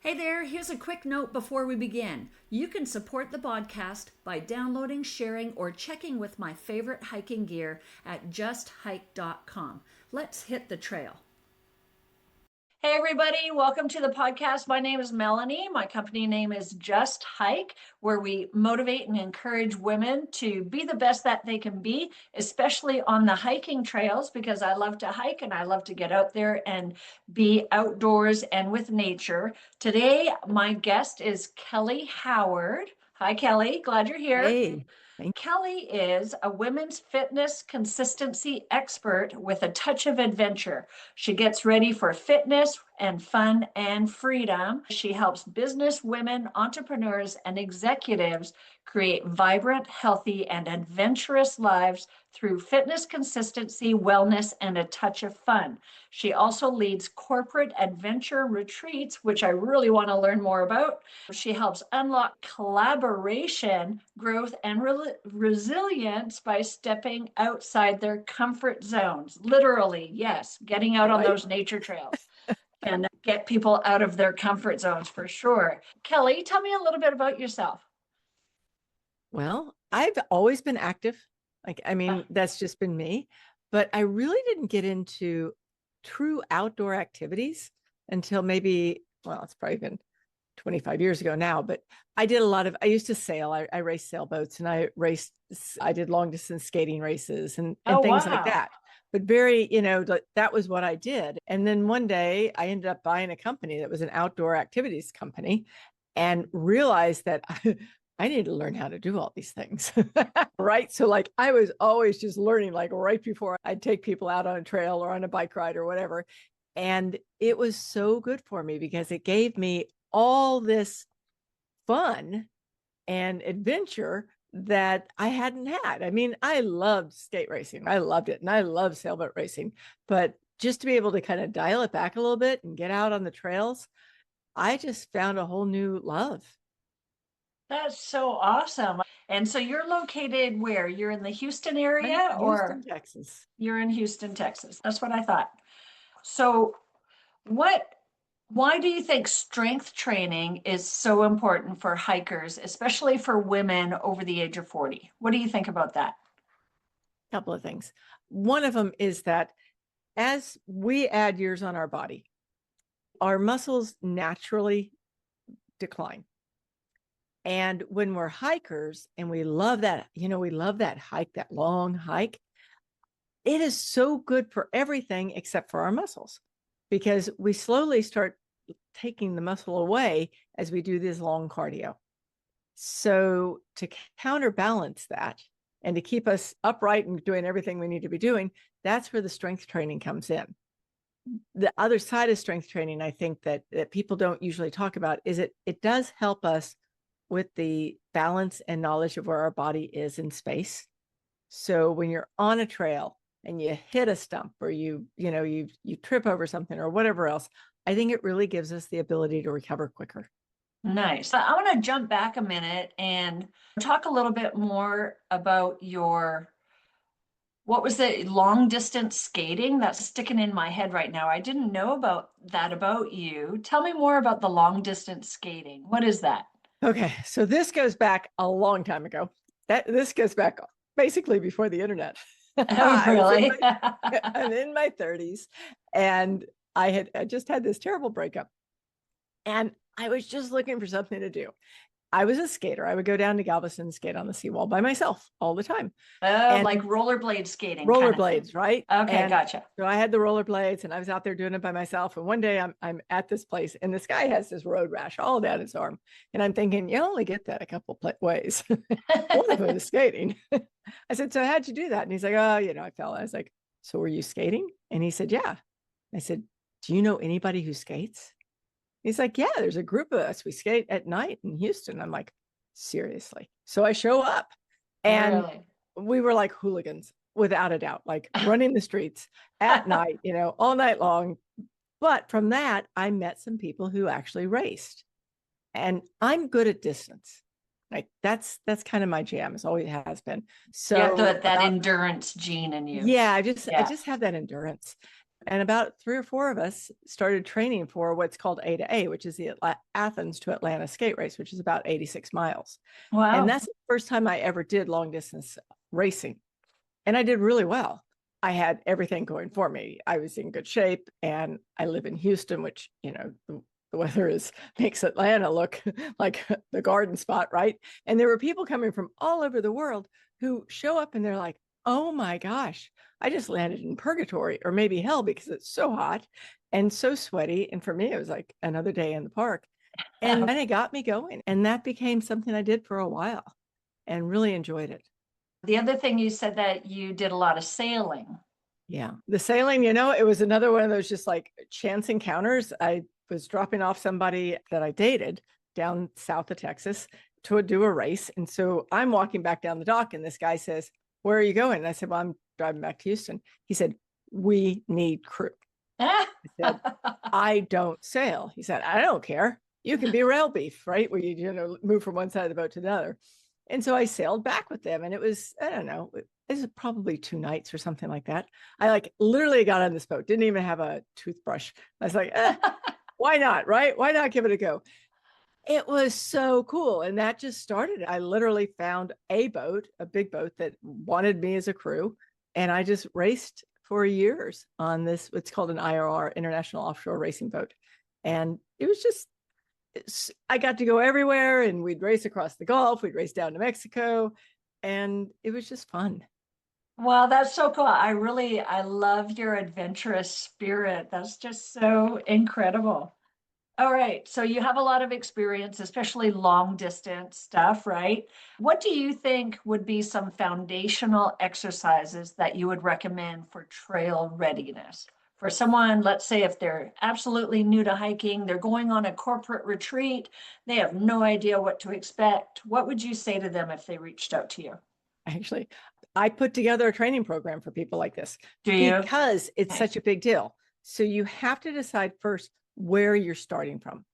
Hey there, here's a quick note before we begin. You can support the podcast by downloading, sharing, or checking with my favorite hiking gear at justhyke.com. Let's hit the trail. Hey everybody, welcome to the podcast. My name is Melanie. My company name is Just Hyke, where we motivate and encourage women to be the best that they can be, especially on the hiking trails, because I love to hike and I love to get out there and be outdoors and with nature. Today, my guest is Kelly Howard. Hi, Kelly. Glad you're here. Hey, Kelly is a women's fitness consistency expert with a touch of adventure. She gets ready for fitness and fun and freedom. She helps business women, entrepreneurs, and executives create vibrant, healthy, and adventurous lives through fitness consistency, wellness, and a touch of fun. She also leads corporate adventure retreats, which I really want to learn more about. She helps unlock collaboration, growth, and resilience by stepping outside their comfort zones. Literally, yes, getting out on right. those nature trails and get people out of their comfort zones for sure. Kelly, tell me a little bit about yourself. Well, I've always been active. That's just been me. But I really didn't get into true outdoor activities until maybe, well, it's probably been 25 years ago now, but I used to sail. I raced sailboats and I did long distance skating races and things like that. But that was what I did. And then one day I ended up buying a company that was an outdoor activities company and realized that I needed to learn how to do all these things. Right. So like I was always just learning, like right before I'd take people out on a trail or on a bike ride or whatever. And it was so good for me because it gave me all this fun and adventure that I hadn't had. I mean, I loved skate racing. I loved it. And I love sailboat racing. But just to be able to kind of dial it back a little bit and get out on the trails, I just found a whole new love. That's so awesome. And so you're located where? You're in the Houston area Houston, Texas. You're in Houston, Texas. That's what I thought. So why do you think strength training is so important for hikers, especially for women over the age of 40? What do you think about that? A couple of things. One of them is that as we add years on our body, our muscles naturally decline. And when we're hikers and we love that hike, that long hike, it is so good for everything except for our muscles, because we slowly start taking the muscle away as we do this long cardio. So to counterbalance that and to keep us upright and doing everything we need to be doing, that's where the strength training comes in. The other side of strength training, I think that people don't usually talk about, is it does help us with the balance and knowledge of where our body is in space. So when you're on a trail and you hit a stump or you trip over something or whatever else, I think it really gives us the ability to recover quicker. Nice. I want to jump back a minute and talk a little bit more about what was the long distance skating? That's sticking in my head right now. I didn't know about that about you. Tell me more about the long distance skating. What is that? Okay, so this goes back a long time ago. This goes back basically before the internet. Oh, really? I'm in my 30s, and I just had this terrible breakup, and I was just looking for something to do. I was a skater. I would go down to Galveston and skate on the seawall by myself all the time. Oh, like rollerblade skating. Rollerblades, right? Okay, gotcha. So I had the rollerblades and I was out there doing it by myself. And one day I'm at this place and this guy has this road rash all down his arm. And I'm thinking, you only get that a couple ways. One of them is skating. I said, so how'd you do that? And he's like, oh, I fell. I was like, so were you skating? And he said, yeah. I said, do you know anybody who skates? He's like, yeah, there's a group of us. We skate at night in Houston. I'm like, seriously? So I show up and we were like hooligans, without a doubt, like running the streets at night, all night long. But from that, I met some people who actually raced, and I'm good at distance. Like that's kind of my jam. It always has been. So you have that endurance gene in you. Yeah, I just have that endurance. And about 3 or 4 of us started training for what's called A to A, which is the Athens to Atlanta skate race, which is about 86 miles. And Wow. that's the first time I ever did long distance racing. And I did really well. I had everything going for me. I was in good shape, and I live in Houston, which, the weather makes Atlanta look like the garden spot, right? And there were people coming from all over the world who show up and they're like, oh my gosh, I just landed in purgatory or maybe hell because it's so hot and so sweaty. And for me, it was like another day in the park. And then it got me going. And that became something I did for a while and really enjoyed it. The other thing you said that you did a lot of sailing. Yeah. The sailing, it was another one of those just like chance encounters. I was dropping off somebody that I dated down south of Texas to do a race. And so I'm walking back down the dock, and this guy says, where are you going? And I said, well, I'm driving back to Houston. He said, we need crew. I said, I don't sail. He said, I don't care. You can be rail beef, right? Where you move from one side of the boat to the other. And so I sailed back with them, and it was, I don't know, it was probably 2 nights or something like that. I like literally got on this boat, didn't even have a toothbrush. I was like, why not, right? Why not give it a go? It was so cool. And that just started. I literally found a boat, a big boat that wanted me as a crew. And I just raced for years on this, what's called an IRR, International Offshore Racing Boat. And it was just, I got to go everywhere, and we'd race across the Gulf, we'd race down to Mexico, and it was just fun. Wow, that's so cool. I love your adventurous spirit. That's just so incredible. All right. So you have a lot of experience, especially long distance stuff, right? What do you think would be some foundational exercises that you would recommend for trail readiness? For someone, let's say if they're absolutely new to hiking, they're going on a corporate retreat, they have no idea what to expect. What would you say to them if they reached out to you? Actually, I put together a training program for people like this Do you? because it's Okay. such a big deal. So you have to decide first where you're starting from.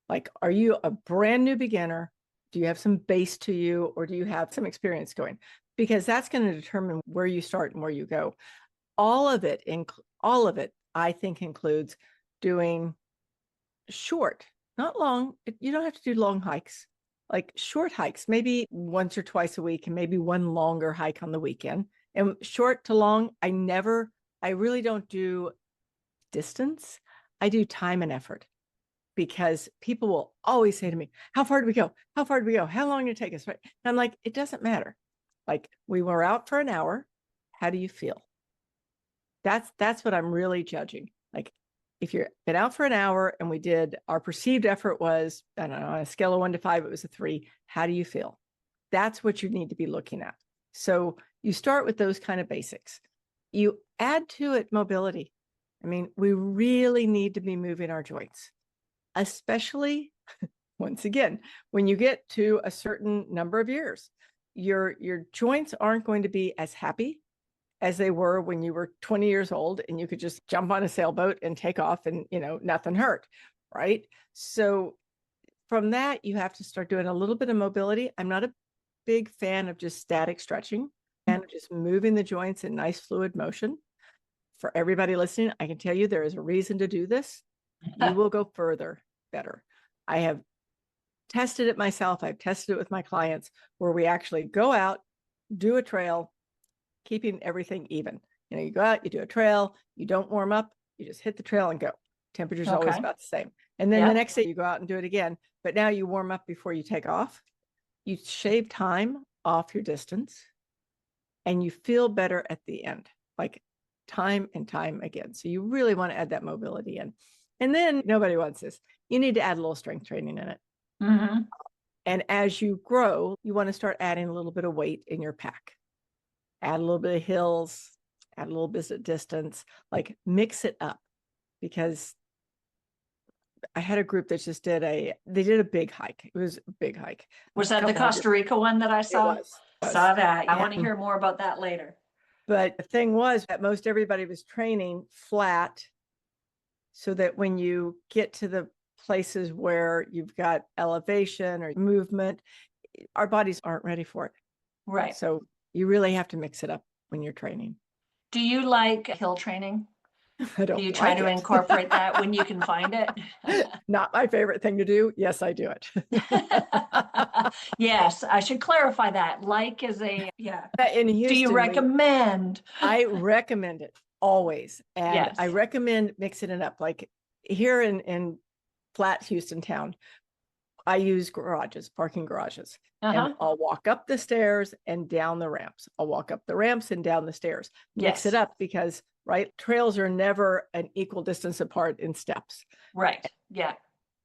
Like, are you a brand new beginner? Do you have some base to you, or do you have some experience going? Because that's going to determine where you start and where you go. All of it, I think, includes doing short, not long. You don't have to do long hikes, like short hikes, maybe once or twice a week, and maybe one longer hike on the weekend. And short to long, I really don't do distance. I do time and effort, because people will always say to me, how far do we go? How far do we go? How long did it take us? Right. And I'm like, it doesn't matter. Like, we were out for an hour. How do you feel? That's what I'm really judging. Like, if you've been out for an hour and our perceived effort was, I don't know, on a scale of 1 to 5, it was a 3. How do you feel? That's what you need to be looking at. So you start with those kind of basics. You add to it mobility. I mean, we really need to be moving our joints, especially once again, when you get to a certain number of years. Your joints aren't going to be as happy as they were when you were 20 years old and you could just jump on a sailboat and take off and, nothing hurt, right? So from that, you have to start doing a little bit of mobility. I'm not a big fan of just static stretching and just moving the joints in nice fluid motion. For everybody listening, I can tell you there is a reason to do this. You will go further better. I have tested it myself. I've tested it with my clients, where we actually go out, do a trail, keeping everything even. You go out, you do a trail, you don't warm up, you just hit the trail and go. Temperature's always Okay. about the same. And then the Yeah. next day you go out and do it again, but now you warm up before you take off. You shave time off your distance, and you feel better at the end, like time and time again. So you really want to add that mobility in. And then, nobody wants this, you need to add a little strength training in it. Mm-hmm. And as you grow, you want to start adding a little bit of weight in your pack. Add a little bit of hills, add a little bit of distance, like mix it up. Because I had a group that just they did a big hike. It was a big hike. Was A that the couple hundred. Costa Rica one that I It saw? was. Saw that. I want to And, hear more about that later. but the thing was that most everybody was training flat, so that when you get to the places where you've got elevation or movement, our bodies aren't ready for it. Right. So you really have to mix it up when you're training. Do you like hill training? I Do don't you try like to it. incorporate that when you can find it? Not my favorite thing to do. Yes, I do it. Yes, I should clarify that. Like is a, yeah. In Do you Houston, recommend? I recommend it always. And I Yes. recommend mixing it up. Like here in flat Houston town, I use parking garages, and Uh-huh. I'll walk up the stairs and down the ramps. I'll walk up the ramps and down the stairs, mix it Yes. up because, right, trails are never an equal distance apart in steps, Right. Yeah.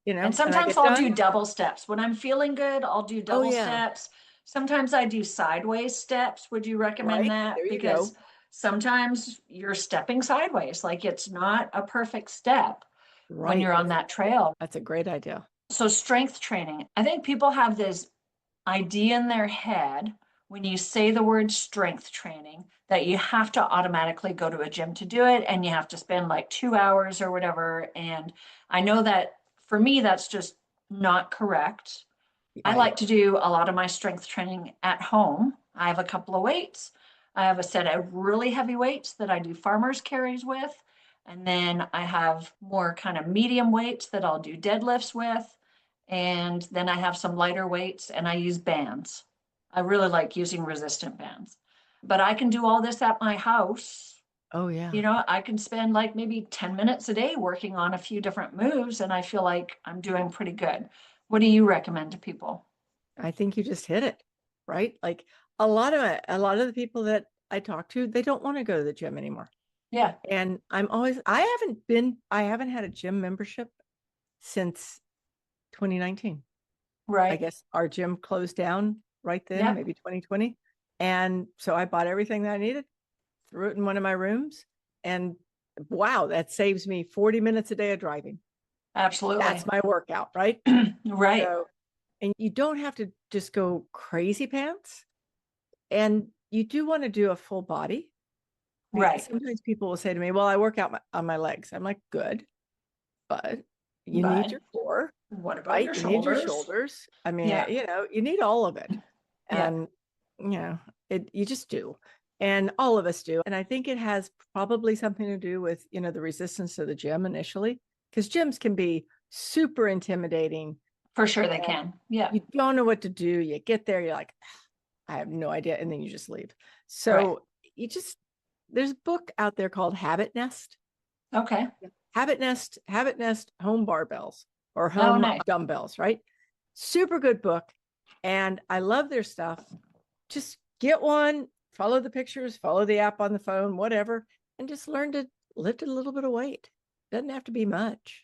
And and I sometimes get I'll do done. double steps. When I'm feeling good, I'll do Oh, double yeah, steps. Sometimes I do sideways steps. Would you recommend right. that? There you Because go. sometimes you're stepping sideways, like it's not a perfect step when Right. you're on that trail. That's a great idea. So, strength training. I think people have this idea in their head when you say the word strength training that you have to automatically go to a gym to do it and you have to spend like 2 hours or whatever. And I know that for me, that's just not correct. I Right. like to do a lot of my strength training at home. I have a couple of weights. I have a set of really heavy weights that I do farmer's carries with. And then I have more kind of medium weights that I'll do deadlifts with. And then I have some lighter weights and I use bands. I really like using resistant bands. But I can do all this at my house. Oh, You yeah. know, I can spend like maybe 10 minutes a day working on a few different moves, and I feel like I'm doing pretty good. What do you recommend to people? I think you just hit it, right? Like a lot of the people that I talk to, they don't want to go to the gym anymore. Yeah, And I haven't had a gym membership since 2019. I right. guess our gym closed down right then, Yep, maybe 2020. And so I bought everything that I needed, threw it in one of my rooms, and wow, that saves me 40 minutes a day of driving. absolutely. That's my workout, right? Right, So, and you don't have to just go crazy pants. And you do want to do a full body. right. Sometimes people will say to me, well, I work out on my legs. I'm like, good, but you need But your core, what about right? your You need your shoulders? shoulders. I mean, Yeah, you need all of it. yeah, And, you just do. And all of us do. And I think it has probably something to do with, the resistance to the gym initially, because gyms can be super intimidating. for sure they And can. Yeah, you don't know what to do. You get there, you're like, I have no idea. And then you just leave. right. So there's a book out there called Habit Nest. Okay. Habit Nest home barbells or Oh, home nice. dumbbells, right? Super good book. And I love their stuff. Just get one, follow the pictures, follow the app on the phone, whatever, and just learn to lift a little bit of weight. Doesn't have to be much,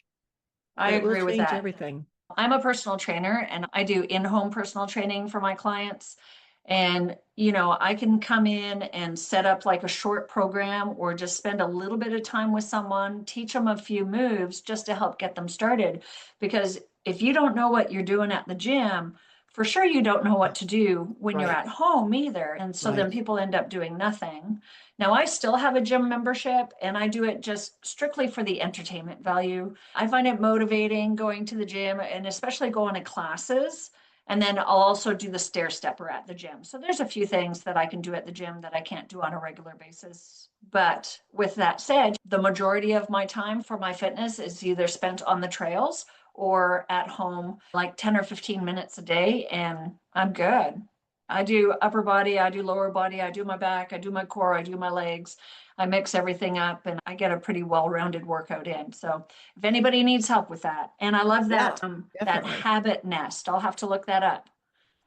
I but it will agree with change that. everything. I'm a personal trainer and I do in-home personal training for my clients. And, I can come in and set up like a short program or just spend a little bit of time with someone, teach them a few moves just to help get them started. Because if you don't know what you're doing at the gym, for sure you don't know what to do when you're Right, at home either. And so then right, people end up doing nothing. Now, I still have a gym membership and I do it just strictly for the entertainment value. I find it motivating going to the gym and especially going to classes. And then I'll also do the stair stepper at the gym. So there's a few things that I can do at the gym that I can't do on a regular basis. But with that said, the majority of my time for my fitness is either spent on the trails or at home, like 10 or 15 minutes a day, and I'm good. I do upper body, I do lower body, I do my back, I do my core, I do my legs. I mix everything up and I get a pretty well-rounded workout in. So if anybody needs help with that, and I love yeah, that definitely, habit nest. I'll have to look that up.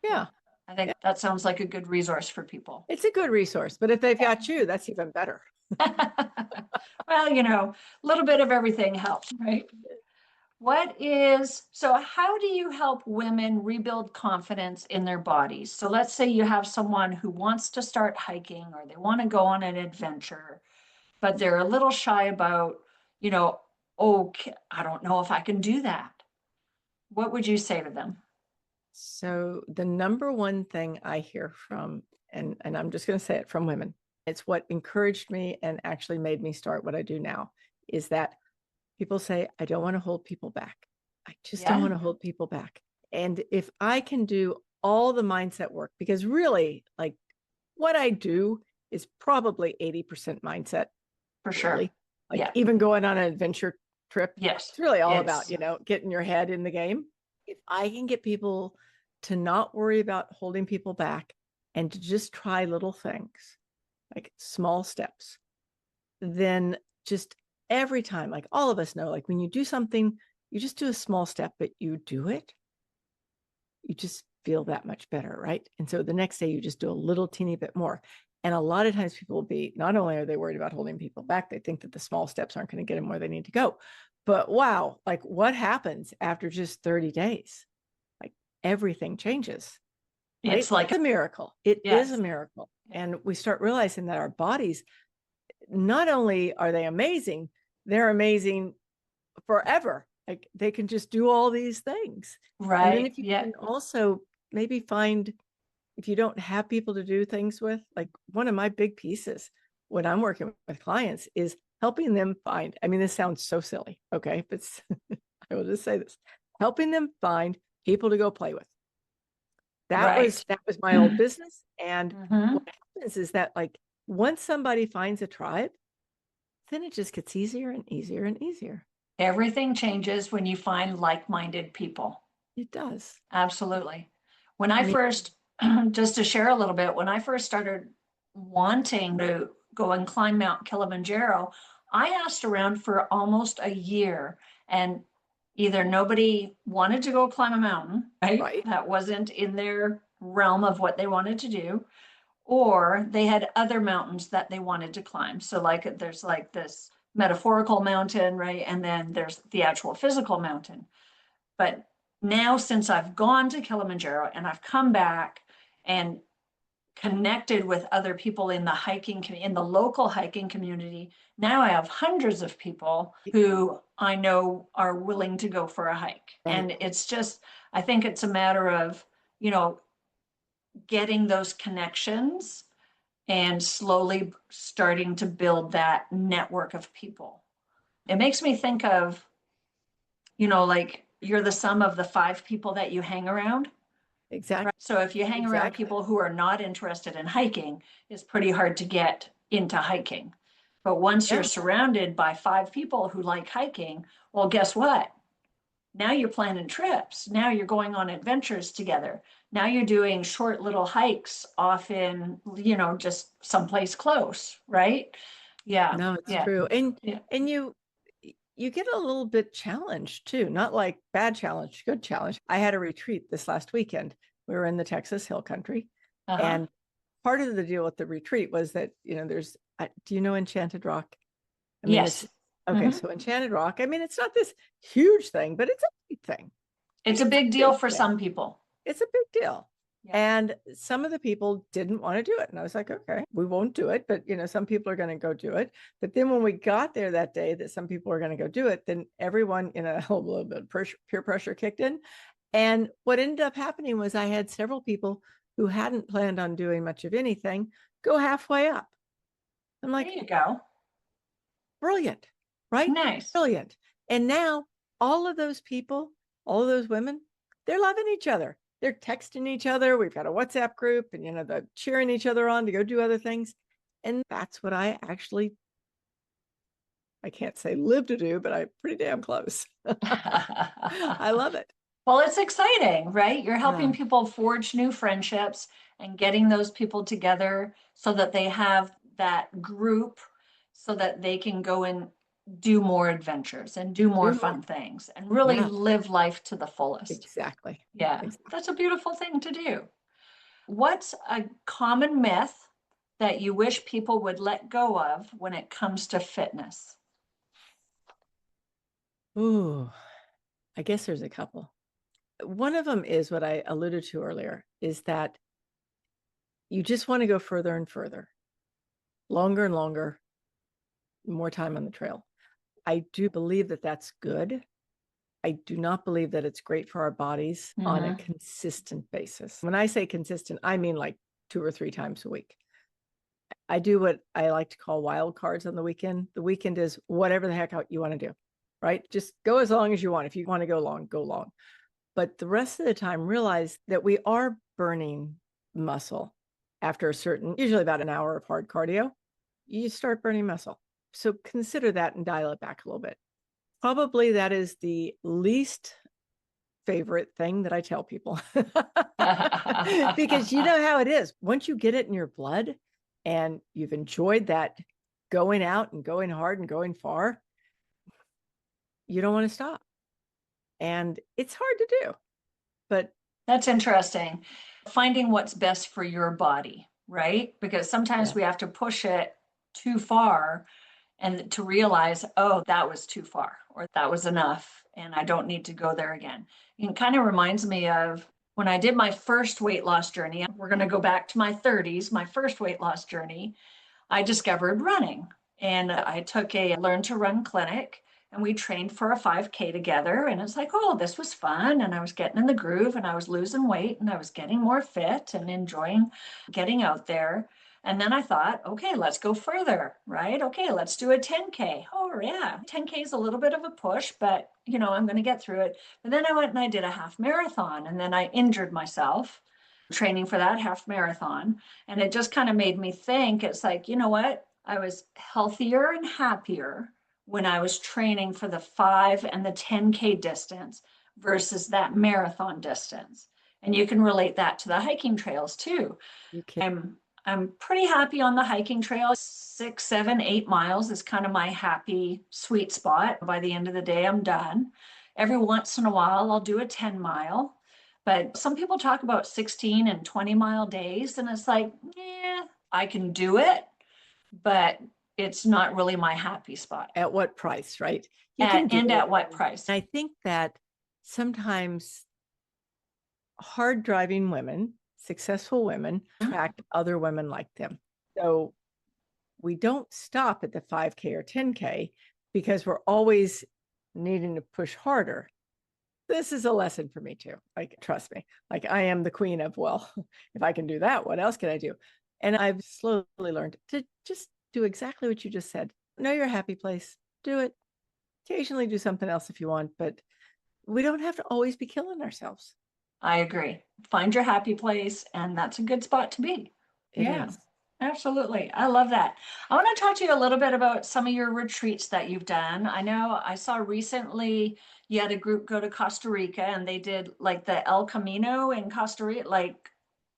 Yeah. yeah. I think that sounds like a good resource for people. It's a good resource, but if they've got you, that's even better. Well, a little bit of everything helps, right? So how do you help women rebuild confidence in their bodies? So let's say you have someone who wants to start hiking or they want to go on an adventure, but they're a little shy about, you know, oh, I don't know if I can do that. What would you say to them? So the number one thing I hear from, and I'm just going to say it from women, it's what encouraged me and actually made me start what I do now, is that people say, I don't want to hold people back. I just don't Yeah, want to hold people back. And if I can do all the mindset work, because really, like what I do is probably 80% mindset, for sure. really. Like Yeah. even going on an adventure trip, Yes. it's really all It's about, getting your head in the game. If I can get people to not worry about holding people back and to just try little things, like small steps, then just every time, like all of us know, like when you do something, you just do a small step, but you do it, you just feel that much better, right? And so the next day you just do a little teeny bit more. And a lot of times people will be, not only are they worried about holding people back, they think that the small steps aren't going to get them where they need to go. But wow, like what happens after just 30 days? Like everything changes, right? it's like It's a miracle. It is yes. a miracle. And we start realizing that our bodies, not only are they amazing, they're amazing forever. Like they can just do all these things. And then Right. if you Yeah. can also maybe find, if you don't have people to do things with, like one of my big pieces when I'm working with clients is helping them find, I mean, this sounds so silly, okay, but I will just say this, helping them find people to go play with. That Right. was my old business. And Mhm. what happens is that like once somebody finds a tribe, then it just gets easier and easier and easier. Everything changes when you find like-minded people. It does. Absolutely. When I I mean, first, just to share a little bit, when I first started wanting to go and climb Mount Kilimanjaro, I asked around for almost a year, and either nobody wanted to go climb a mountain, right? right. That wasn't in their realm of what they wanted to do, or they had other mountains that they wanted to climb. So like there's like this metaphorical mountain, right? And then there's the actual physical mountain. But now, since I've gone to Kilimanjaro and I've come back and connected with other people in the in the local hiking community, now I have hundreds of people who I know are willing to go for a hike. Right. And it's just, I think it's a matter of, you know, getting those connections and slowly starting to build that network of people. It makes me think of, like you're the sum of the 5 people that you hang around. Exactly. Right. So if you hang around Exactly. people who are not interested in hiking, it's pretty hard to get into hiking. But once you're Yeah. surrounded by 5 people who like hiking, well, guess what? Now you're planning trips. Now you're going on adventures together. Now you're doing short little hikes off in, just someplace close, right? Yeah. No, it's Yeah. true. Yeah. And you get a little bit challenged too, not like bad challenge, good challenge. I had a retreat this last weekend. We were in the Texas Hill Country. Uh-huh. And part of the deal with the retreat was that, there's, do you know Enchanted Rock? I mean, it's Yes. okay. Mhm. So Enchanted Rock, I mean, it's not this huge thing, but it's a big thing. It's Like a it's a big deal big for thing. some people. It's a big deal. Yeah. And some of the people didn't want to do it. And I was like, okay, we won't do it. But, some people are going to go do it. But then when we got there that day that some people are going to go do it, then everyone in a little bit of peer pressure kicked in. And what ended up happening was I had several people who hadn't planned on doing much of anything go halfway up. I'm There like, you go. brilliant, right? Nice. Brilliant. And now all of those people, all of those women, they're loving each other. They're texting each other. We've got a WhatsApp group and, they're cheering each other on to go do other things. And that's what I can't say live to do, but I'm pretty damn close. I love it. Well, it's exciting, right? You're helping Yeah. people forge new friendships and getting those people together so that they have that group so that they can go and do more adventures and do more Do more. fun things and really Yeah, live life to the fullest. exactly. Yeah, Exactly. that's a beautiful thing to do. What's a common myth that you wish people would let go of when it comes to fitness? Ooh, I guess there's a couple. One of them is what I alluded to earlier, is that you just want to go further and further, longer and longer, more time on the trail. I do believe that that's good. I do not believe that it's great for our bodies on a Mm-hmm. consistent basis. When I say consistent, I mean like 2 or 3 times a week. I do what I like to call wild cards on the weekend. The weekend is whatever the heck you want to do, right? Just go as long as you want. If you want to go long, go long. But the rest of the time, realize that we are burning muscle after usually about an hour of hard cardio. You start burning muscle. So consider that and dial it back a little bit. Probably that is the least favorite thing that I tell people because you know how it is. Once you get it in your blood and you've enjoyed that going out and going hard and going far, you don't want to stop. And it's hard to do, but That's interesting. Finding what's best for your body, right? Because sometimes yeah, we have to push it too far and to realize, oh, that was too far or that was enough and I don't need to go there again. It kind of reminds me of when I did my first weight loss journey. We're going to go back to my 30s, my first weight loss journey. I discovered running and I took a learn to run clinic and we trained for a 5K together. And it's like, oh, this was fun. And I was getting in the groove and I was losing weight and I was getting more fit and enjoying getting out there. And then I thought, okay, let's go further, right? Okay, let's do a 10K. Oh, yeah, 10K is a little bit of a push, but I'm going to get through it. But then I went and I did a half marathon and then I injured myself training for that half marathon. And it just kind of made me think, it's like, you know what? I was healthier and happier when I was training for the 5 and the 10K distance versus that marathon distance. And you can relate that to the hiking trails too. you can. I'm pretty happy on the hiking trail. 6, 7, 8 miles is kind of my happy sweet spot. By the end of the day, I'm done. Every once in a while, I'll do a 10 mile. But some people talk about 16 and 20 mile days, and it's like, yeah, I can do it, but it's not really my happy spot. At what price, right? You can do And it. at what price? I think that sometimes hard driving women, successful women, attract other women like them. So we don't stop at the 5K or 10K because we're always needing to push harder. This is a lesson for me too. Like, trust me, like I am the queen of, well, if I can do that, what else can I do? And I've slowly learned to just do exactly what you just said. Know your happy place, do it. Occasionally do something else if you want, but we don't have to always be killing ourselves. I agree. Find your happy place, and that's a good spot to be. It Yeah, is. absolutely. I love that. I want to talk to you a little bit about some of your retreats that you've done. I know I saw recently you had a group go to Costa Rica and they did like the El Camino in Costa Rica, like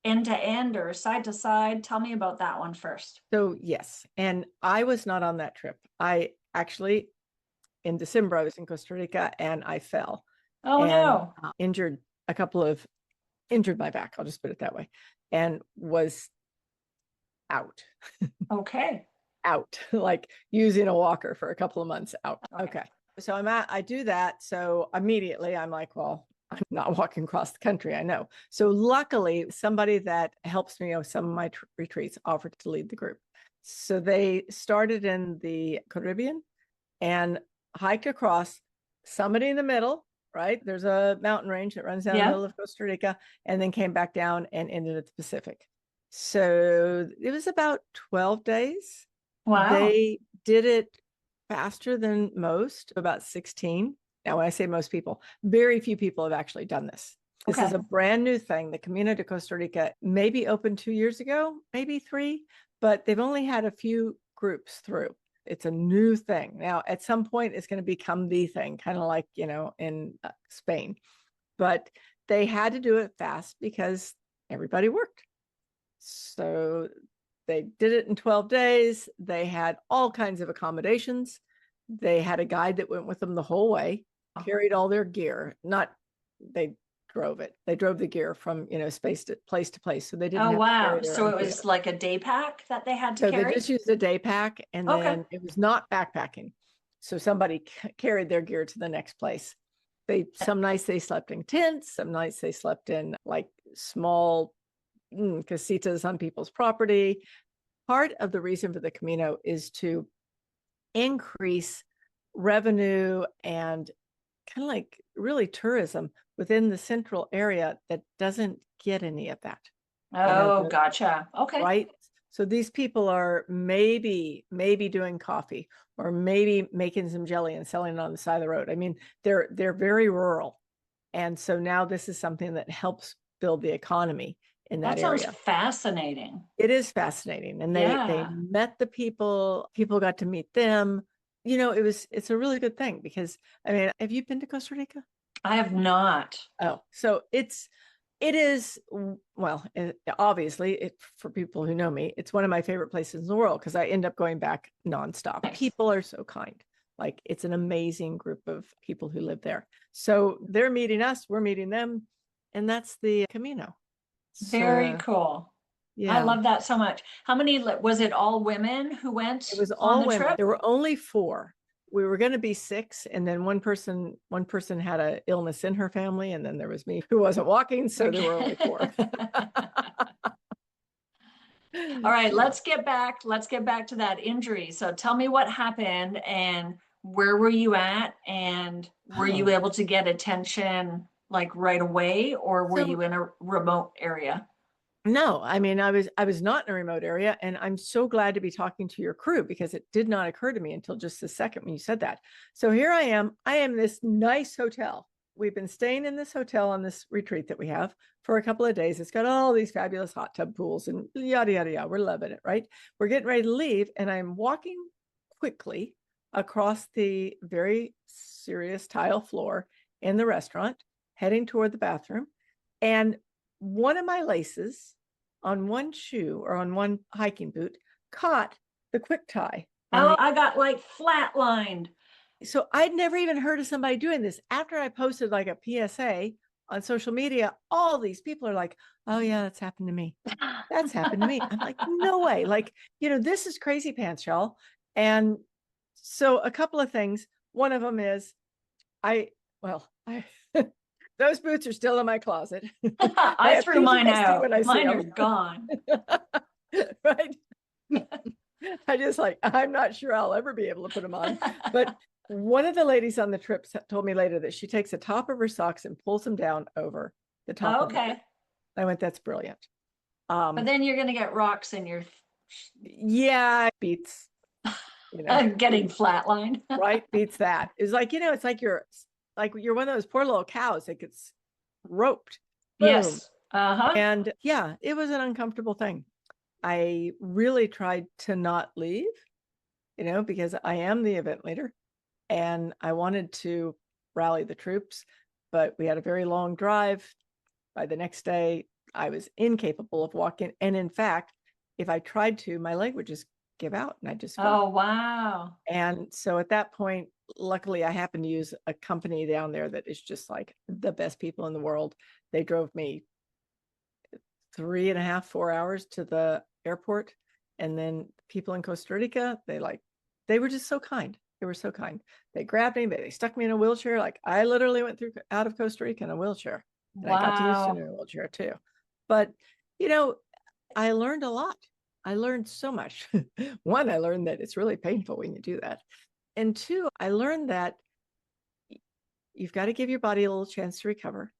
end to end or side to side. Tell me about that one first. So, yes. And I was not on that trip. I actually, in December, I was in Costa Rica and I fell Oh and no. injured my back. I'll just put it that way, and was out, Okay. out, like using a walker for a couple of months out. Okay. Okay. So I do that. So immediately I'm like, well, I'm not walking across the country. I know. So luckily, somebody that helps me with some of my retreats offered to lead the group. So they started in the Caribbean and hiked across, somebody in the middle, right? There's a mountain range that runs down the Yeah. middle of Costa Rica, and then came back down and ended at the Pacific. So it was about 12 days. Wow. They did it faster than most, about 16. Now, when I say most people, very few people have actually done this. This Okay. is a brand new thing. The Camino de Costa Rica maybe opened 2 years ago, maybe 3, but they've only had a few groups through. It's a new thing. Now, at some point, it's going to become the thing, kind of like, in Spain. But they had to do it fast because everybody worked. So they did it in 12 days. They had all kinds of accommodations. They had a guide that went with them the whole way, carried all their gear. Not they drove it. They drove the gear from, space to place. So they didn't Oh have to wow. carry their So own it gear. was like a day pack that they had to So they carry? just used a day pack, and Okay. then it was not backpacking. So somebody carried their gear to the next place. Some nights they slept in tents, some nights they slept in like small casitas on people's property. Part of the reason for the Camino is to increase revenue and kind of like really tourism within the central area that doesn't get any of that. Oh, gotcha. Okay. Right? So these people are maybe doing coffee or maybe making some jelly and selling it on the side of the road. I mean, they're very rural. And so now this is something that helps build the economy in That that sounds area. fascinating. It is fascinating. And they Yeah. met the people got to meet them. It's a really good thing because, I mean, have you been to Costa Rica? I have not. Oh, so it is, well, obviously, for people who know me, it's one of my favorite places in the world because I end up going back nonstop. Nice. People are so kind. Like, it's an amazing group of people who live there. So they're meeting us, we're meeting them, and that's the Camino. Very So, cool. I yeah, love that so much. How many, was it all women who went it was on all the women. trip? There were only 4. We were going to be 6, and then one person had an illness in her family, and then there was me who wasn't walking, so there were only 4. All right, Yeah. let's get back to that injury. So tell me what happened and where were you at, and were you Oh, able to get attention like right away, or were so you in a remote area? no, I mean, I was not in a remote area, and I'm so glad to be talking to your crew because it did not occur to me until just a second when you said that. So here I am. I am in this nice hotel. We've been staying in this hotel on this retreat that we have for a couple of days. It's got all these fabulous hot tub pools and yada yada yada. We're loving it, right? We're getting ready to leave, and I'm walking quickly across the very serious tile floor in the restaurant, heading toward the bathroom, and one of my laces on one shoe or on one hiking boot caught the quick tie on Oh, the. I got like flatlined. So I'd never even heard of somebody doing this. After I posted like a PSA on social media, all these people are like, oh yeah, that's happened to me. That's happened to me. I'm like, no way. Like, this is crazy pants, y'all. And so a couple of things. One of them is I those boots are still in my closet. I I have threw mine PTSD out. when I see Mine are them. gone. Right. I just I'm not sure I'll ever be able to put them on. But one of the ladies on the trip told me later that she takes the top of her socks and pulls them down over the top of her. Okay. I went, that's brilliant. But then you're going to get rocks in your Yeah, beats, getting flatlined. right? Beats that. It's like, it's like you're one of those poor little cows that gets roped. Boom. Yes. Uh-huh. And yeah, it was an uncomfortable thing. I really tried to not leave, because I am the event leader and I wanted to rally the troops, but we had a very long drive. By the next day, I was incapable of walking. And in fact, if I tried to, my leg would just give out and I just fall. Oh, wow. And so at that point, luckily, I happened to use a company down there that is just like the best people in the world. They drove me 3.5, 4 hours to the airport. And then people in Costa Rica, they were just so kind. They were so kind. They grabbed me, they stuck me in a wheelchair. Like, I literally went out of Costa Rica in a wheelchair. And I got to Houston in a wheelchair too. But, I learned a lot. I learned so much. One, I learned that it's really painful when you do that. And 2, I learned that you've got to give your body a little chance to recover.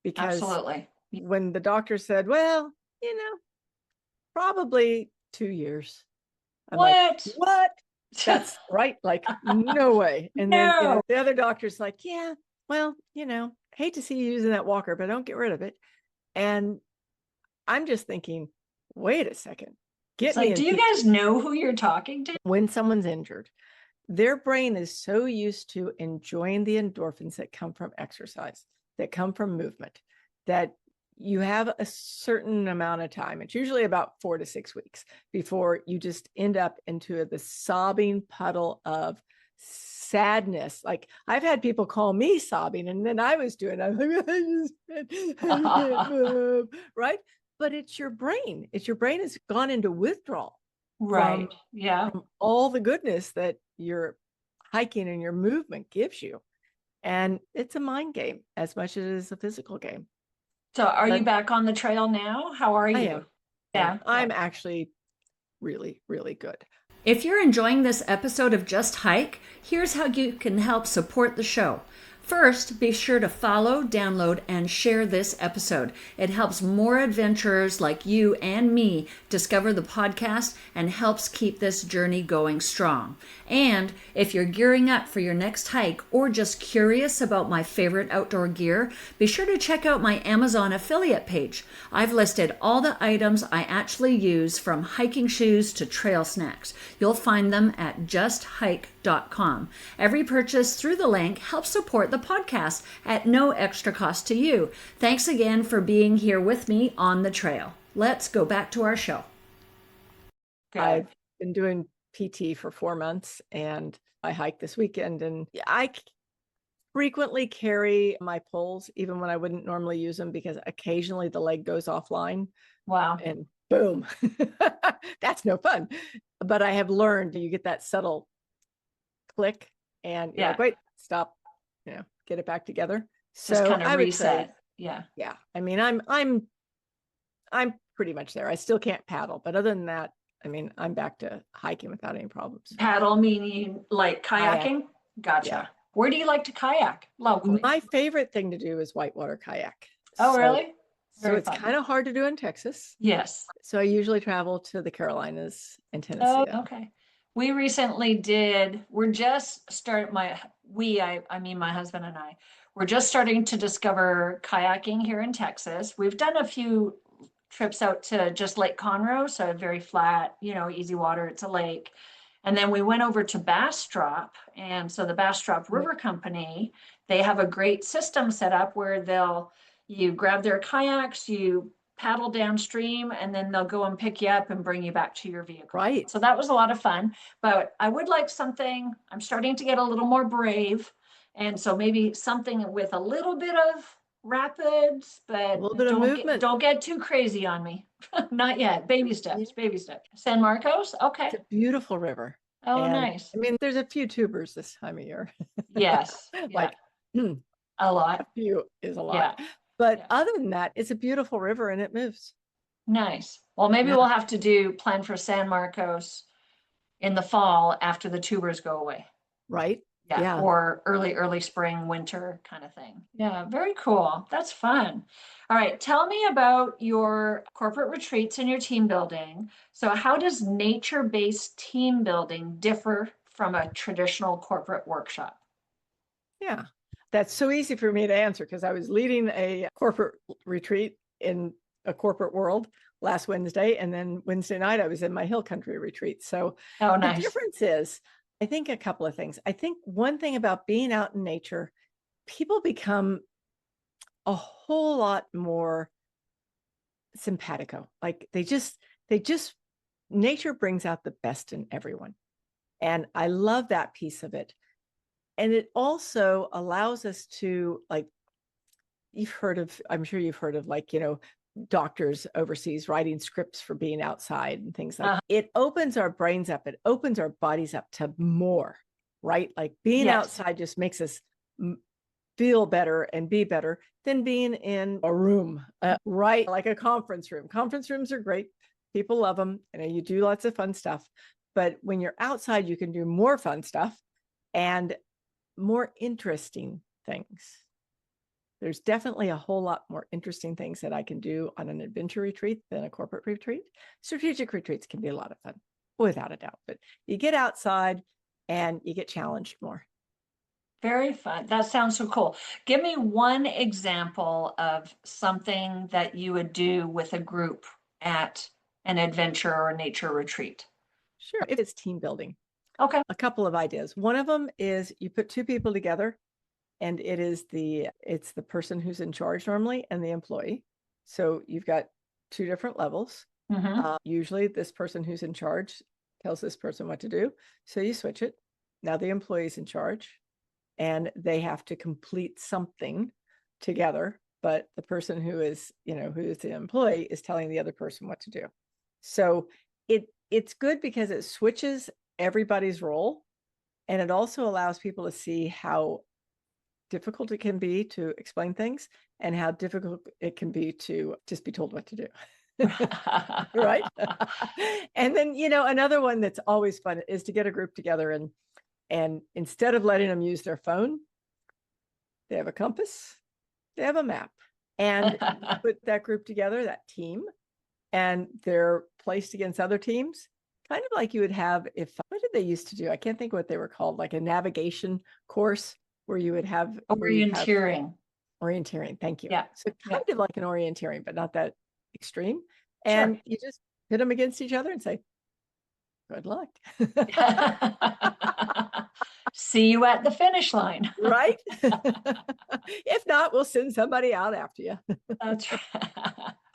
Because Absolutely. when the doctor said, well, probably 2 years. I'm What? like, what? That's right. Like, no way. And then No. the other doctor's like, yeah, well, hate to see you using that walker, but don't get rid of it. And I'm just thinking, wait a second. It's like, do you guys know who you're talking to? When someone's injured, their brain is so used to enjoying the endorphins that come from exercise, that come from movement, that you have a certain amount of time. It's usually about 4 to 6 weeks before you just end up into the sobbing puddle of sadness. Like, I've had people call me sobbing, and then I was doing, I'm like, I can't move, right? But it's your brain. Your brain has gone into withdrawal. Right. Yeah. From all the goodness that your hiking and your movement gives you. And it's a mind game as much as it is a physical game. So are you back on the trail now? How are you? I am. Yeah. I'm actually really, really good. If you're enjoying this episode of Just Hike, here's how you can help support the show. First, be sure to follow, download, and share this episode. It helps more adventurers like you and me discover the podcast and helps keep this journey going strong. And if you're gearing up for your next hike or just curious about my favorite outdoor gear, be sure to check out my Amazon affiliate page. I've listed all the items I actually use, from hiking shoes to trail snacks. You'll find them at justhyke.com. Every purchase through the link helps support the podcast at no extra cost to you. Thanks again for being here with me on the trail. Let's go back to our show. I've been doing PT for 4 months, and I hiked this weekend, and I frequently carry my poles even when I wouldn't normally use them, because occasionally the leg goes offline. Wow. And boom, that's no fun. But I have learned you get that subtle click and you're like, wait, stop, get it back together. So just kind of I would reset. say, yeah. I mean, I'm pretty much there. I still can't paddle, but other than that, I mean, I'm back to hiking without any problems. Paddle meaning like kayaking? Gotcha. Yeah. Where do you like to kayak? Locally. My favorite thing to do is whitewater kayak. Oh, really? So it's kind of hard to do in Texas. Yes. So I usually travel to the Carolinas and Tennessee. Oh, okay. We recently we're just starting, I mean, my husband and I, we're just starting to discover kayaking here in Texas. We've done a few trips out to just Lake Conroe, so very flat, easy water. It's a lake. And then we went over to Bastrop. And so the Bastrop River Company, they have a great system set up where you grab their kayaks, you paddle downstream, and then they'll go and pick you up and bring you back to your vehicle. Right. So that was a lot of fun, but I would like something, I'm starting to get a little more brave. And so maybe something with a little bit of rapids, but a little bit of movement. Don't get too crazy on me. Not yet. Baby steps. San Marcos. Okay. It's a beautiful river. Oh, nice. I mean, there's a few tubers this time of year. Yes. Like a lot. A few is a lot. Yeah. But other than that, it's a beautiful river and it moves. Nice. Well, maybe we'll have to plan for San Marcos in the fall after the tubers go away. Right. Yeah. Or early spring, winter kind of thing. Yeah. Very cool. That's fun. All right. Tell me about your corporate retreats and your team building. So how does nature-based team building differ from a traditional corporate workshop? Yeah. That's so easy for me to answer because I was leading a corporate retreat in a corporate world last Wednesday. And then Wednesday night, I was in my hill country retreat. So nice. The difference is, I think a couple of things. I think one thing about being out in nature, people become a whole lot more simpatico. Like nature brings out the best in everyone. And I love that piece of it. And it also allows us to, like, I'm sure you've heard of doctors overseas writing scripts for being outside and things like that. It opens our brains up. It opens our bodies up to more, right? Like being outside just makes us feel better and be better than being in a room, right? Like a conference room. Conference rooms are great. People love them. You do lots of fun stuff. But when you're outside, you can do more fun stuff and more interesting things. There's definitely a whole lot more interesting things that I can do on an adventure retreat than a corporate retreat. Strategic retreats can be a lot of fun, without a doubt, but you get outside and you get challenged more. Very fun. That sounds so cool. Give me one example of something that you would do with a group at an adventure or nature retreat. Sure. If it's team building. Okay. A couple of ideas. One of them is you put two people together, and it's the person who's in charge normally and the employee. So you've got two different levels. Usually this person who's in charge tells this person what to do. So you switch it. Now the employee's in charge and they have to complete something together. But the person who is the employee is telling the other person what to do. So it's good because it switches everybody's role. And it also allows people to see how difficult it can be to explain things and how difficult it can be to just be told what to do. Right. And then, another one that's always fun is to get a group together and instead of letting them use their phone, they have a compass, they have a map, and you put that group together, that team, and they're placed against other teams, kind of like you would have what did they used to do? I can't think what they were called, like a navigation course where you'd have Orienteering. Orienteering. Thank you. Yeah. So kind of like an orienteering, but not that extreme. Sure. And you just pit them against each other and say, good luck. See you at the finish line. Right? If not, we'll send somebody out after you. That's right.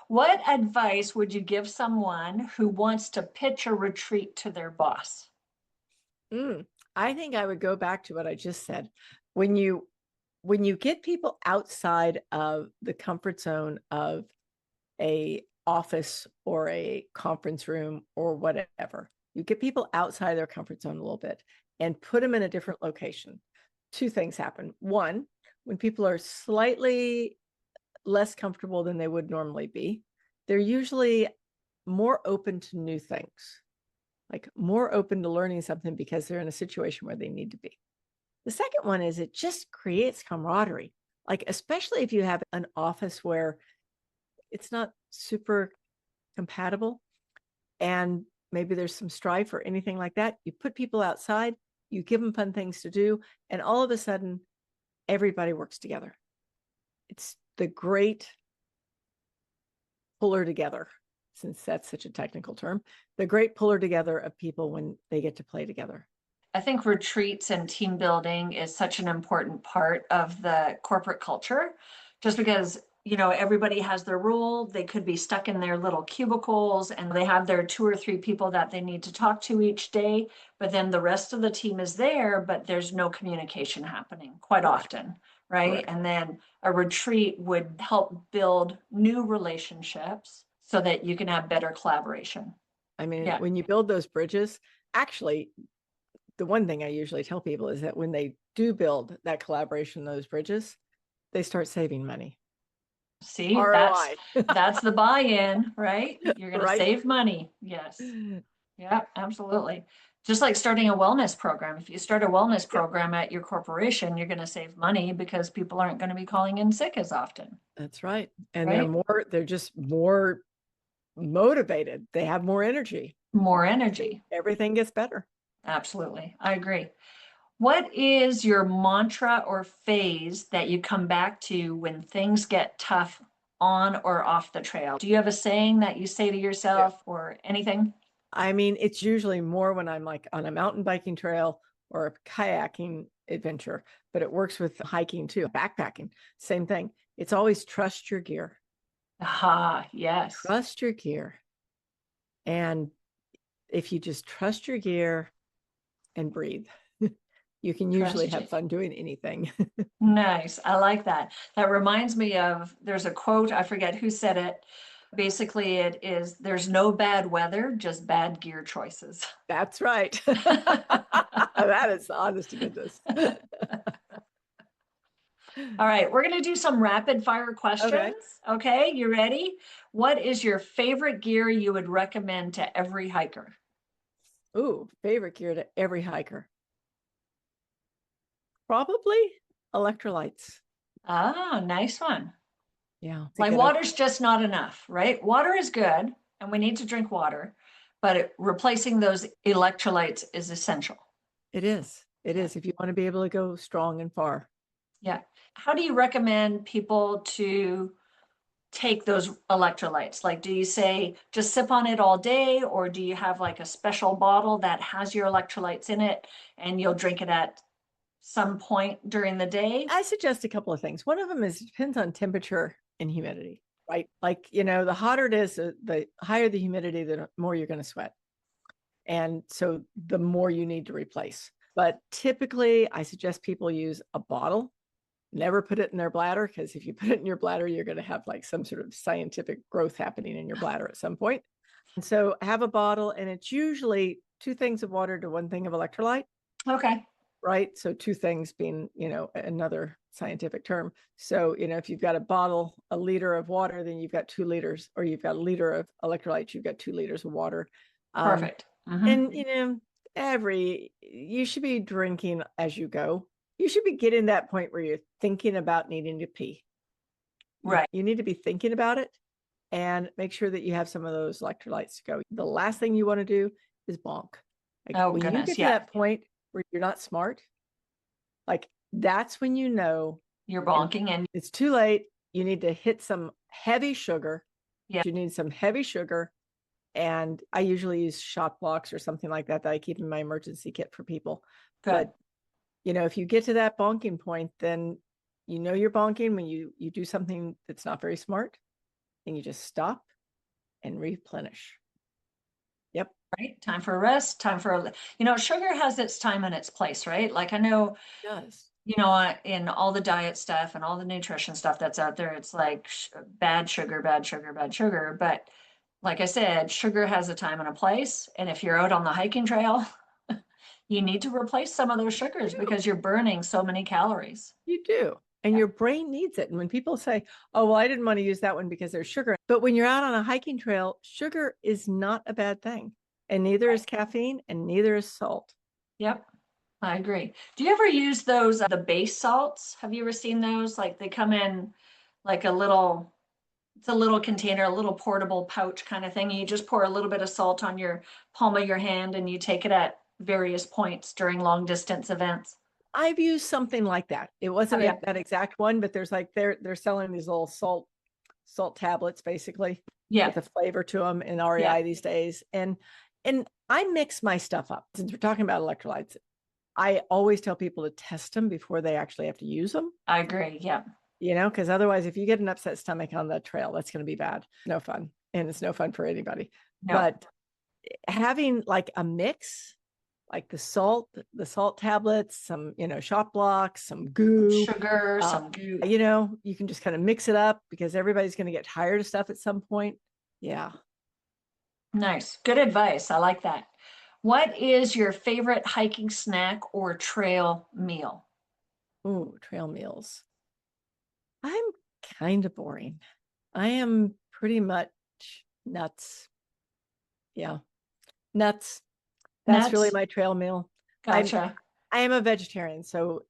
What advice would you give someone who wants to pitch a retreat to their boss? I think I would go back to what I just said. When you get people outside of the comfort zone of a office or a conference room or whatever, you get people outside their comfort zone a little bit and put them in a different location. Two things happen. One, when people are slightly less comfortable than they would normally be, they're usually more open to new things, like more open to learning something because they're in a situation where they need to be. The second one is it just creates camaraderie, like especially if you have an office where it's not super compatible and maybe there's some strife or anything like that. You put people outside, you give them fun things to do, and all of a sudden, everybody works together. It's the great puller together, since that's such a technical term, the great puller together of people when they get to play together. I think retreats and team building is such an important part of the corporate culture, just because, you know, everybody has their role. They could be stuck in their little cubicles and they have their 2 or 3 people that they need to talk to each day, but then the rest of the team is there, but there's no communication happening quite often, right? And then a retreat would help build new relationships so that you can have better collaboration. I mean, when you build those bridges, actually, the one thing I usually tell people is that when they do build that collaboration, those bridges, they start saving money. See, that's the buy-in, right? You're going to save money. Yes. Yeah, absolutely. Just like starting a wellness program. If you start a wellness program at your corporation, you're going to save money because people aren't going to be calling in sick as often. That's right. And they're just more motivated. They have more energy. More energy. Everything gets better. Absolutely. I agree. What is your mantra or phase that you come back to when things get tough on or off the trail? Do you have a saying that you say to yourself or anything? I mean, it's usually more when I'm like on a mountain biking trail or a kayaking adventure, but it works with hiking too, backpacking, same thing. It's always trust your gear. Aha, yes. Trust your gear. And if you just trust your gear and breathe, you can usually have fun doing anything. Nice. I like that. That reminds me of, there's a quote, I forget who said it. Basically, it is, there's no bad weather, just bad gear choices. That's right. That is honest to goodness. All right, we're going to do some rapid fire questions. Okay, you ready? What is your favorite gear you would recommend to every hiker? Ooh, favorite gear to every hiker. Probably electrolytes. Ah, nice one. Yeah. Like water's just not enough, right? Water is good and we need to drink water, but replacing those electrolytes is essential. It is. It is if you want to be able to go strong and far. Yeah. How do you recommend people to take those electrolytes? Like, do you say just sip on it all day, or do you have like a special bottle that has your electrolytes in it and you'll drink it at some point during the day? I suggest a couple of things. One of them is depends on temperature and humidity, right? Like, you know, the hotter it is, the higher the humidity, the more you're going to sweat. And so the more you need to replace. But typically, I suggest people use a bottle. Never put it in their bladder, because if you put it in your bladder, you're going to have like some sort of scientific growth happening in your bladder at some point. And so have a bottle, and it's usually 2 things of water to 1 thing of electrolyte. Okay. Right. So 2 things being, you know, another scientific term. So, you know, if you've got a bottle, a liter of water, then you've got 2 liters, or you've got a liter of electrolytes, you've got 2 liters of water. Perfect. And, you know, you should be drinking as you go. you should be getting to that point where you're thinking about needing to pee. Right. You need to be thinking about it and make sure that you have some of those electrolytes to go. The last thing you want to do is bonk. Like Oh, when you goodness. get to Yeah. that point where you're not smart, like that's when you know You're bonking and it's too late. You need to hit some heavy sugar. yeah. You need some heavy sugar. And I usually use shot blocks or something like that I keep in my emergency kit for people. Good. But, if you get to that bonking point, then you're bonking when you do something that's not very smart, and you just stop and replenish. Yep. Right. Time for a rest, time for, sugar has its time and its place, right? Like I know, It does. in all the diet stuff and all the nutrition stuff that's out there, it's like bad sugar, bad sugar, bad sugar. But like I said, sugar has a time and a place. And if you're out on the hiking trail, you need to replace some of those sugars because you're burning so many calories. You do. And your brain needs it. And when people say, oh, well, I didn't want to use that one because there's sugar. But when you're out on a hiking trail, sugar is not a bad thing. And neither is caffeine and neither is salt. Yep. I agree. Do you ever use those, the base salts? Have you ever seen those? Like they come in like it's a little container, a little portable pouch kind of thing. You just pour a little bit of salt on your palm of your hand and you take it at various points during long distance events. I've used something like that. It wasn't that exact one, but there's like they're selling these little salt tablets basically with a flavor to them in REI these days. And I mix my stuff up. Since we're talking about electrolytes, I always tell people to test them before they actually have to use them. I agree. Yeah. Because otherwise, if you get an upset stomach on the trail, that's going to be bad. No fun. And it's no fun for anybody. No. But having like a mix, like the salt tablets, some, shot blocks, some goo, sugar, some goo. You can just kind of mix it up because everybody's going to get tired of stuff at some point. Yeah. Nice. Good advice. I like that. What is your favorite hiking snack or trail meal? Ooh, trail meals. I'm kind of boring. I am pretty much nuts. Yeah. Nuts. That's really my trail meal. Gotcha. I am a vegetarian. So,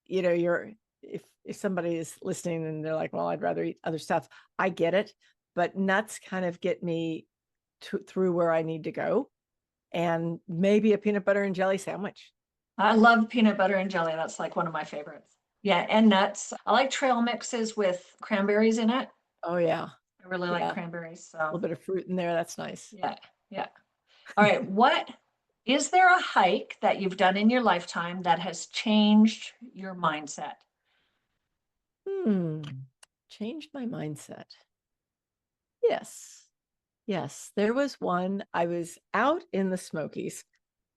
if somebody is listening and they're like, well, I'd rather eat other stuff, I get it. But nuts kind of get me through where I need to go. And maybe a peanut butter and jelly sandwich. I love peanut butter and jelly. That's like one of my favorites. Yeah, and nuts. I like trail mixes with cranberries in it. Oh, yeah. I really like cranberries. So a little bit of fruit in there. That's nice. Yeah. Yeah. All right. Is there a hike that you've done in your lifetime that has changed your mindset? Changed my mindset. Yes. There was one. I was out in the Smokies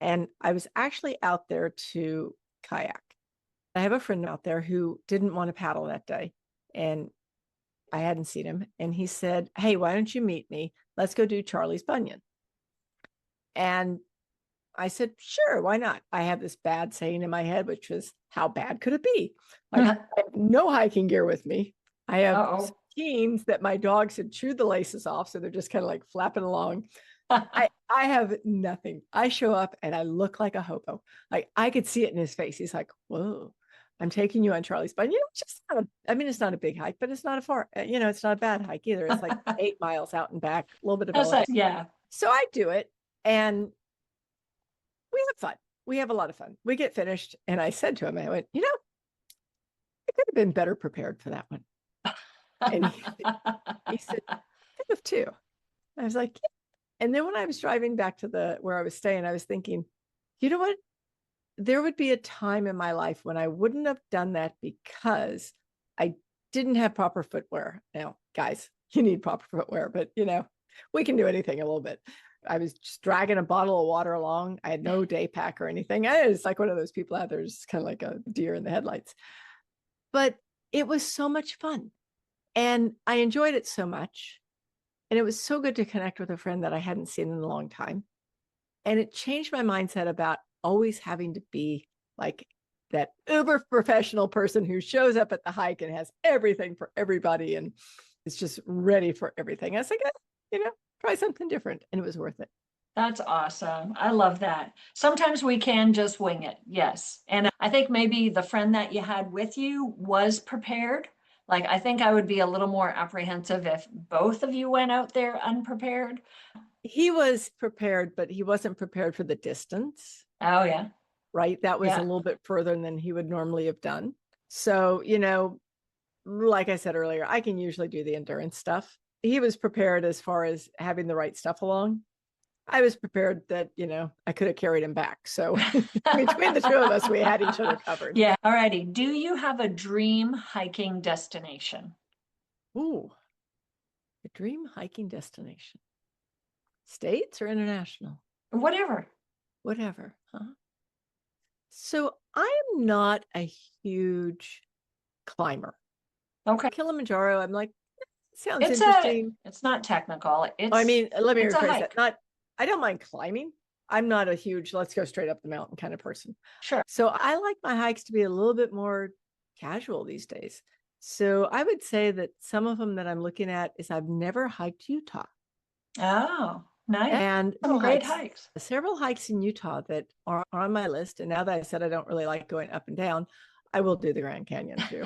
and I was actually out there to kayak. I have a friend out there who didn't want to paddle that day and I hadn't seen him. And he said, hey, why don't you meet me? Let's go do Charlie's Bunyan. And I said, sure, why not? I have this bad saying in my head, which was, how bad could it be? Like, I have no hiking gear with me. I have skis that my dogs had chewed the laces off. So they're just kind of like flapping along. I have nothing. I show up and I look like a hobo. Like I could see it in his face. He's like, whoa, I'm taking you on Charlie's Bunyan. It's not a big hike, but it's not a far, it's not a bad hike either. It's like 8 miles out and back, a little bit of elevation. Yeah. So I do it and we have fun. We have a lot of fun. We get finished. And I said to him, I went, I could have been better prepared for that one. And he said, I could have too. I was like, yeah. And then when I was driving back to where I was staying, I was thinking, you know what? There would be a time in my life when I wouldn't have done that because I didn't have proper footwear. Now, guys, you need proper footwear, but we can do anything a little bit. I was just dragging a bottle of water along. I had no day pack or anything. I was like one of those people out there, just kind of like a deer in the headlights. But it was so much fun. And I enjoyed it so much. And it was so good to connect with a friend that I hadn't seen in a long time. And it changed my mindset about always having to be like that uber professional person who shows up at the hike and has everything for everybody and is just ready for everything. I was like, try something different. And it was worth it. That's awesome. I love that. Sometimes we can just wing it. Yes. And I think maybe the friend that you had with you was prepared. Like, I think I would be a little more apprehensive if both of you went out there unprepared. He was prepared, but he wasn't prepared for the distance, Oh, yeah. right? That was a Yeah. little bit further than he would normally have done. So, like I said earlier, I can usually do the endurance stuff. He was prepared as far as having the right stuff along. I was prepared that, I could have carried him back. So between the two of us, we had each other covered. Yeah. All righty. Do you have a dream hiking destination? Ooh, a dream hiking destination. States or international? Whatever. Whatever. Huh? So I am not a huge climber. Okay. Kilimanjaro, I'm like, sounds It's interesting. it's not technical. I mean, let me It's a rephrase that. hike. I don't mind climbing. I'm not a huge, let's go straight up the mountain kind of person. Sure. So I like my hikes to be a little bit more casual these days. So I would say that some of them that I'm looking at is I've never hiked Utah. Oh, nice. And Some great hikes. several hikes in Utah that are on my list. And now that I said I don't really like going up and down, I will do the Grand Canyon too.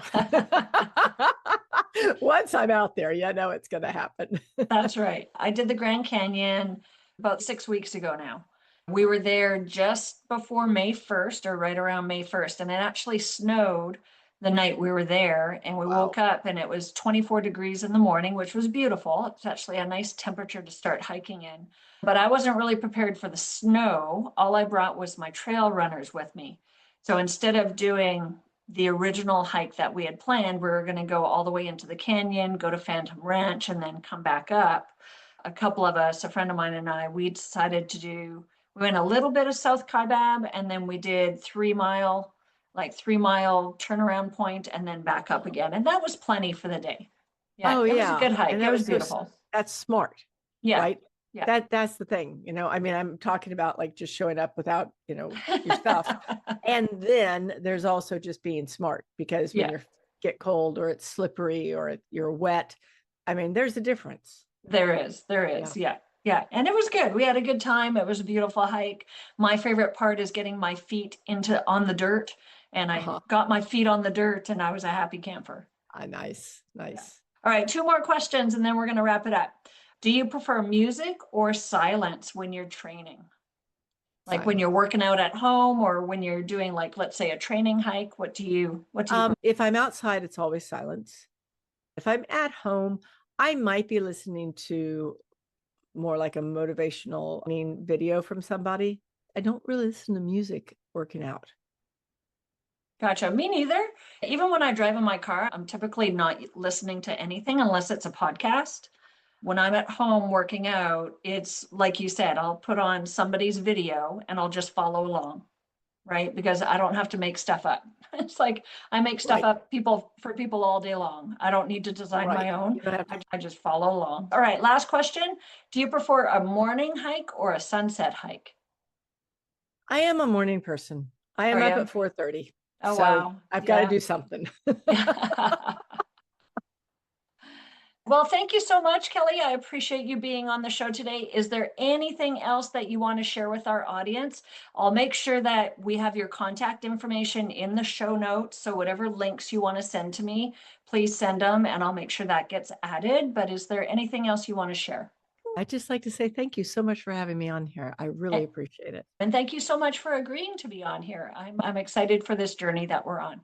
Once I'm out there, it's going to happen. That's right. I did the Grand Canyon about 6 weeks ago now. We were there just before May 1st or right around May 1st, and it actually snowed the night we were there. And we woke up and it was 24 degrees in the morning, which was beautiful. It's actually a nice temperature to start hiking in. But I wasn't really prepared for the snow. All I brought was my trail runners with me. So instead of doing the original hike that we had planned, we were going to go all the way into the canyon, go to Phantom Ranch, and then come back up. A couple of us, a friend of mine and I, we decided we went a little bit of South Kaibab, and then we did 3 mile turnaround point, and then back up again. And that was plenty for the day. Yeah, Oh, it was a good hike. And It was beautiful. that's smart. Yeah. Right. Yeah. That's the thing. I mean, I'm talking about like just showing up without, your stuff. And then there's also just being smart, because when you get cold or it's slippery or you're wet, I mean, there's a difference. There is. Yeah. Yeah. And it was good. We had a good time. It was a beautiful hike. My favorite part is getting my feet on the dirt. And I got my feet on the dirt and I was a happy camper. Nice. Yeah. All right. 2 more questions and then we're going to wrap it up. Do you prefer music or silence when you're training? Like when you're working out at home or when you're doing, like, let's say a training hike, what do you if I'm outside, it's always silence. If I'm at home, I might be listening to more like a motivational video from somebody. I don't really listen to music working out. Gotcha. Me neither. Even when I drive in my car, I'm typically not listening to anything unless it's a podcast. When I'm at home working out, it's like you said, I'll put on somebody's video and I'll just follow along, right? Because I don't have to make stuff up. It's like I make stuff up for people all day long. I don't need to design my own. I just follow along. All right, last question. Do you prefer a morning hike or a sunset hike? I am a morning person. I am up at 4:30. Oh, so wow. I've got to do something. Well, thank you so much, Kelly. I appreciate you being on the show today. Is there anything else that you want to share with our audience? I'll make sure that we have your contact information in the show notes. So whatever links you want to send to me, please send them and I'll make sure that gets added. But is there anything else you want to share? I'd just like to say thank you so much for having me on here. I really appreciate it. And thank you so much for agreeing to be on here. I'm excited for this journey that we're on.